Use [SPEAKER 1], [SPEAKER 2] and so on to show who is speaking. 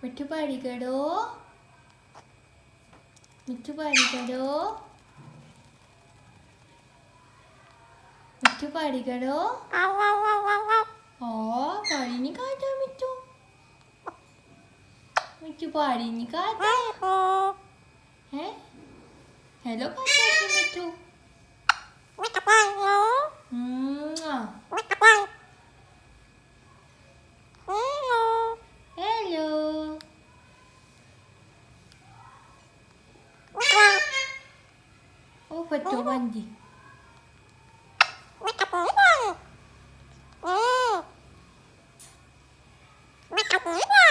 [SPEAKER 1] मिठू पारी करो, मिठू पारी करो, मिठू पारी करो। पारी नहीं खाता मिठू, मिठू पारी नहीं खाता है। हेलो खाता है मिठू। हेलो ओ फट्टो बंदी।
[SPEAKER 2] What?